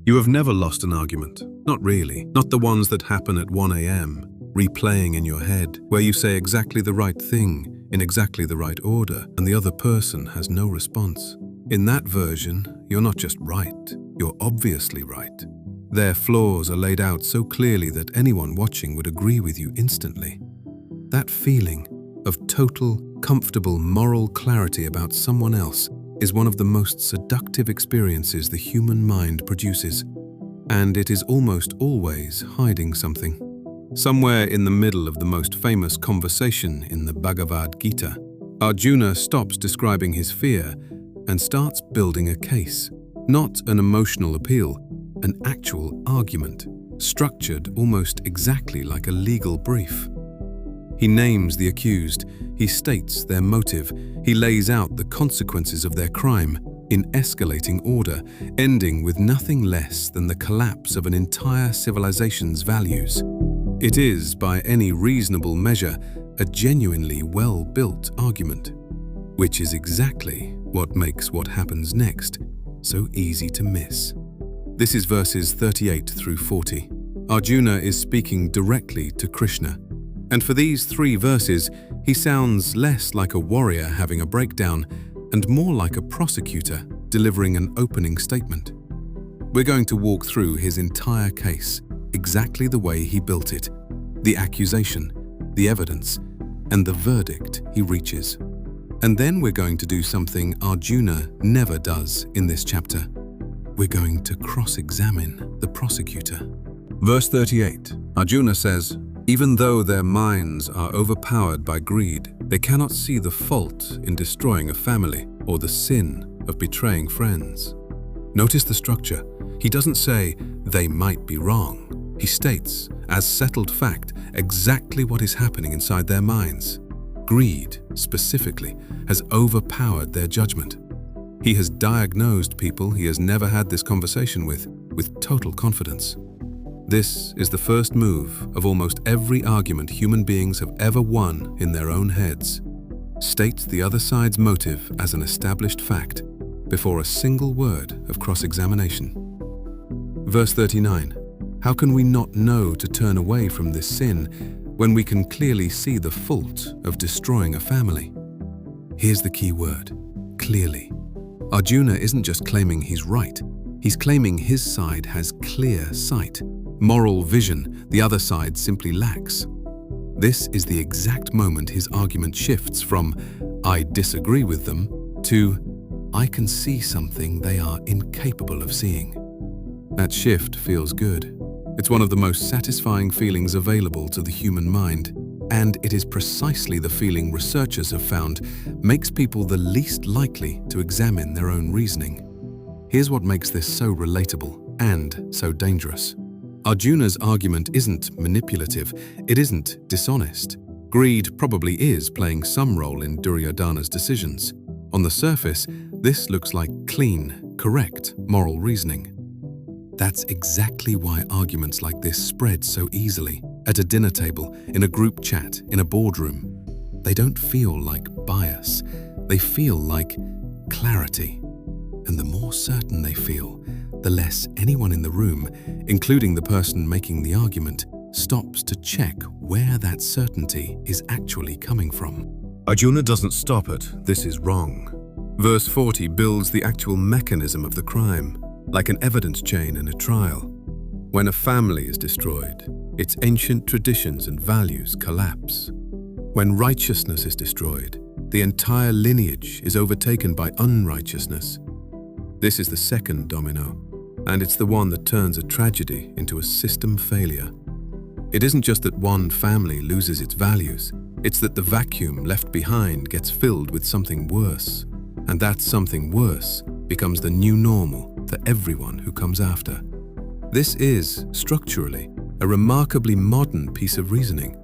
You have never lost an argument. Not really. Not the ones that happen at 1 a.m., replaying in your head, where you say exactly the right thing in exactly the right order, and the other person has no response. In that version, you're not just right, you're obviously right. Their flaws are laid out so clearly that anyone watching would agree with you instantly. That feeling of total, comfortable moral clarity about someone else is one of the most seductive experiences the human mind produces, and it is almost always hiding something. Somewhere in the middle of the most famous conversation in the Bhagavad Gita, Arjuna stops describing his fear and starts building a case. Not an emotional appeal, an actual argument, structured almost exactly like a legal brief. He names the accused, he states their motive, he lays out the consequences of their crime in escalating order, ending with nothing less than the collapse of an entire civilization's values. It is, by any reasonable measure, a genuinely well-built argument, which is exactly what makes what happens next so easy to miss. This is verses 38 through 40. Arjuna is speaking directly to Krishna, and for these 3 verses, he sounds less like a warrior having a breakdown and more like a prosecutor delivering an opening statement. We're going to walk through his entire case, exactly the way he built it, the accusation, the evidence, and the verdict he reaches. And then we're going to do something Arjuna never does in this chapter. We're going to cross-examine the prosecutor. Verse 38, Arjuna says, "Even though their minds are overpowered by greed, they cannot see the fault in destroying a family or the sin of betraying friends." Notice the structure. He doesn't say, "they might be wrong." He states, as settled fact, exactly what is happening inside their minds. Greed, specifically, has overpowered their judgment. He has diagnosed people he has never had this conversation with total confidence. This is the first move of almost every argument human beings have ever won in their own heads. State the other side's motive as an established fact before a single word of cross-examination. Verse 39. How can we not know to turn away from this sin when we can clearly see the fault of destroying a family? Here's the key word: clearly. Arjuna isn't just claiming he's right, he's claiming his side has clear sight, moral vision the other side simply lacks. This is the exact moment his argument shifts from "I disagree with them" to "I can see something they are incapable of seeing." That shift feels good. It's one of the most satisfying feelings available to the human mind, and it is precisely the feeling researchers have found makes people the least likely to examine their own reasoning. Here's what makes this so relatable and so dangerous. Arjuna's argument isn't manipulative, it isn't dishonest. Greed probably is playing some role in Duryodhana's decisions. On the surface, this looks like clean, correct moral reasoning. That's exactly why arguments like this spread so easily. At a dinner table, in a group chat, in a boardroom. They don't feel like bias, they feel like clarity. And the more certain they feel, the less anyone in the room, including the person making the argument, stops to check where that certainty is actually coming from. Arjuna doesn't stop at "this is wrong." Verse 40 builds the actual mechanism of the crime, like an evidence chain in a trial. When a family is destroyed, its ancient traditions and values collapse. When righteousness is destroyed, the entire lineage is overtaken by unrighteousness. This is the second domino, and it's the one that turns a tragedy into a system failure. It isn't just that one family loses its values, it's that the vacuum left behind gets filled with something worse, and that something worse becomes the new normal for everyone who comes after. This is, structurally, a remarkably modern piece of reasoning.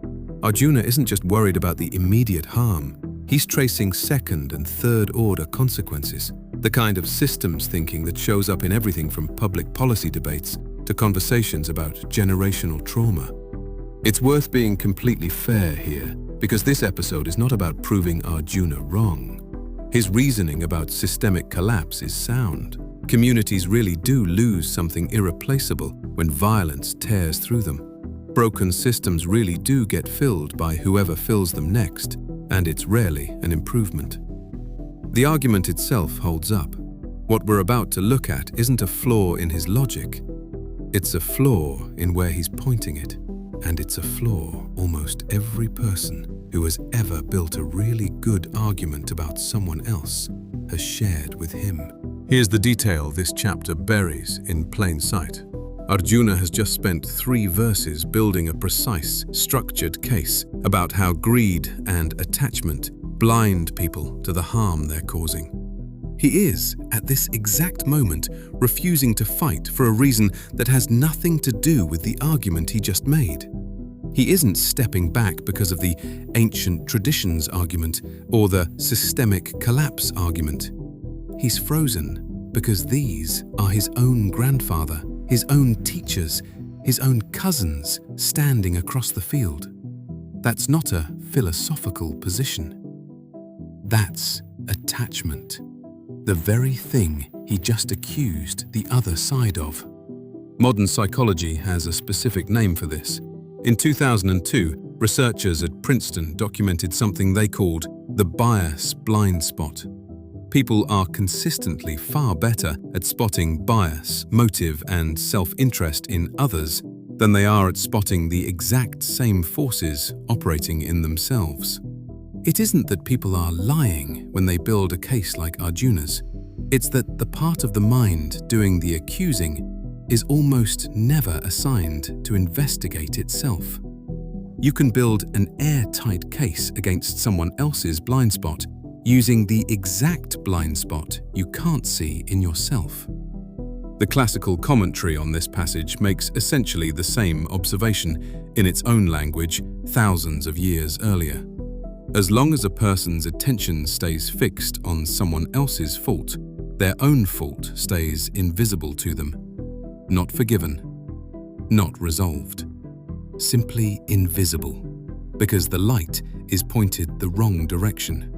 Arjuna isn't just worried about the immediate harm, he's tracing second and third order consequences, the kind of systems thinking that shows up in everything from public policy debates to conversations about generational trauma. It's worth being completely fair here, because this episode is not about proving Arjuna wrong. His reasoning about systemic collapse is sound. Communities really do lose something irreplaceable when violence tears through them. Broken systems really do get filled by whoever fills them next, and it's rarely an improvement. The argument itself holds up. What we're about to look at isn't a flaw in his logic. It's a flaw in where he's pointing it, and it's a flaw almost every person who has ever built a really good argument about someone else has shared with him. Here's the detail this chapter buries in plain sight. Arjuna has just spent 3 verses building a precise, structured case about how greed and attachment blind people to the harm they're causing. He is, at this exact moment, refusing to fight for a reason that has nothing to do with the argument he just made. He isn't stepping back because of the ancient traditions argument or the systemic collapse argument. He's frozen because these are his own grandfather, his own teachers, his own cousins standing across the field. That's not a philosophical position. That's attachment, the very thing he just accused the other side of. Modern psychology has a specific name for this. In 2002, researchers at Princeton documented something they called the bias blind spot. People are consistently far better at spotting bias, motive, and self-interest in others than they are at spotting the exact same forces operating in themselves. It isn't that people are lying when they build a case like Arjuna's. It's that the part of the mind doing the accusing is almost never assigned to investigate itself. You can build an airtight case against someone else's blind spot using the exact blind spot you can't see in yourself. The classical commentary on this passage makes essentially the same observation in its own language thousands of years earlier. As long as a person's attention stays fixed on someone else's fault, their own fault stays invisible to them. Not forgiven, not resolved. Simply invisible, because the light is pointed the wrong direction.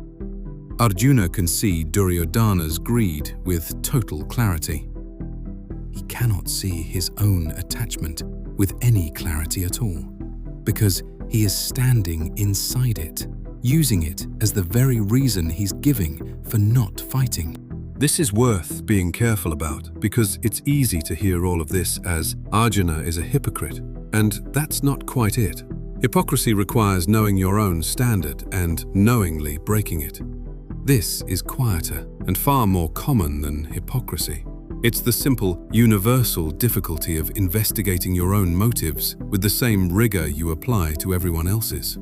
Arjuna can see Duryodhana's greed with total clarity. He cannot see his own attachment with any clarity at all, because he is standing inside it, using it as the very reason he's giving for not fighting. This is worth being careful about, because it's easy to hear all of this as Arjuna is a hypocrite, and that's not quite it. Hypocrisy requires knowing your own standard and knowingly breaking it. This is quieter and far more common than hypocrisy. It's the simple, universal difficulty of investigating your own motives with the same rigor you apply to everyone else's.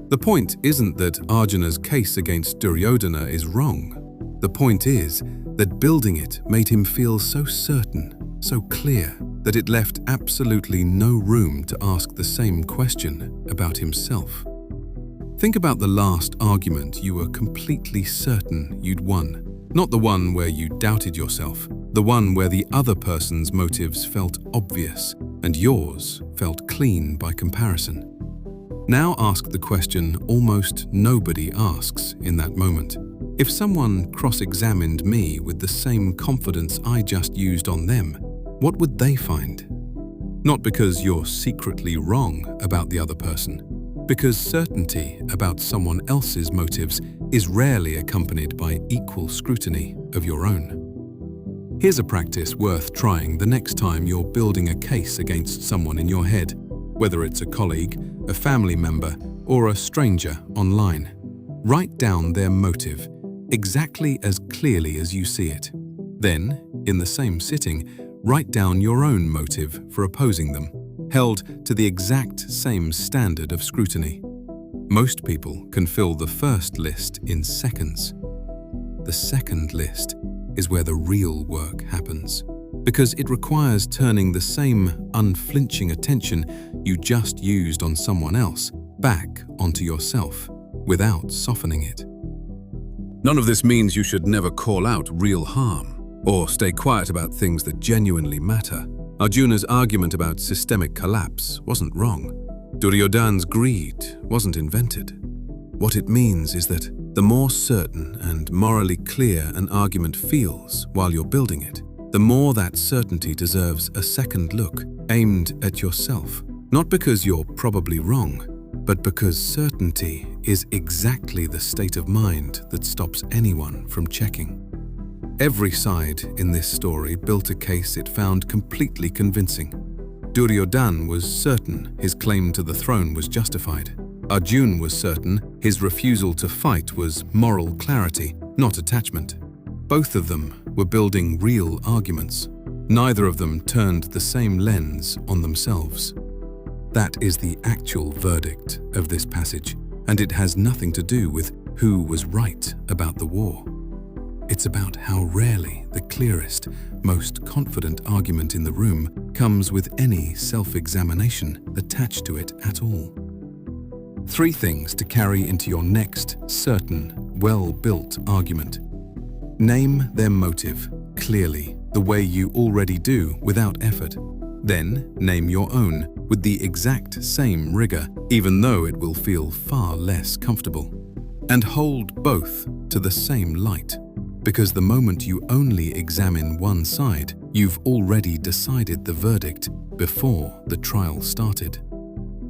The point isn't that Arjuna's case against Duryodhana is wrong. The point is that building it made him feel so certain, so clear, that it left absolutely no room to ask the same question about himself. Think about the last argument you were completely certain you'd won. Not the one where you doubted yourself, the one where the other person's motives felt obvious and yours felt clean by comparison. Now ask the question almost nobody asks in that moment. If someone cross-examined me with the same confidence I just used on them, what would they find? Not because you're secretly wrong about the other person, because certainty about someone else's motives is rarely accompanied by equal scrutiny of your own. Here's a practice worth trying the next time you're building a case against someone in your head, whether it's a colleague, a family member, or a stranger online. Write down their motive exactly as clearly as you see it. Then, in the same sitting, write down your own motive for opposing them, held to the exact same standard of scrutiny. Most people can fill the first list in seconds. The second list is where the real work happens, because it requires turning the same unflinching attention you just used on someone else back onto yourself without softening it. None of this means you should never call out real harm or stay quiet about things that genuinely matter. Arjuna's argument about systemic collapse wasn't wrong. Duryodhana's greed wasn't invented. What it means is that the more certain and morally clear an argument feels while you're building it, the more that certainty deserves a second look aimed at yourself. Not because you're probably wrong, but because certainty is exactly the state of mind that stops anyone from checking. Every side in this story built a case it found completely convincing. Duryodhana was certain his claim to the throne was justified. Arjuna was certain his refusal to fight was moral clarity, not attachment. Both of them were building real arguments. Neither of them turned the same lens on themselves. That is the actual verdict of this passage, and it has nothing to do with who was right about the war. It's about how rarely the clearest, most confident argument in the room comes with any self-examination attached to it at all. 3 things to carry into your next certain, well-built argument. Name their motive clearly, the way you already do without effort. Then name your own with the exact same rigor, even though it will feel far less comfortable. And hold both to the same light, because the moment you only examine one side, you've already decided the verdict before the trial started.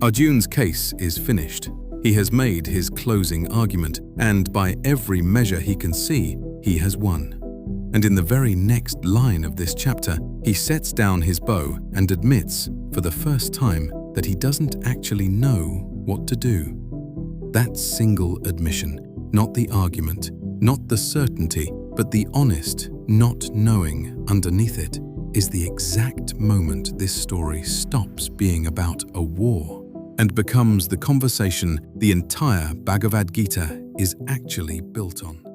Arjuna's case is finished. He has made his closing argument, and by every measure he can see, he has won. And in the very next line of this chapter, he sets down his bow and admits, for the first time, that he doesn't actually know what to do. That single admission, not the argument, not the certainty, but the honest not knowing underneath it, is the exact moment this story stops being about a war and becomes the conversation the entire Bhagavad Gita is actually built on.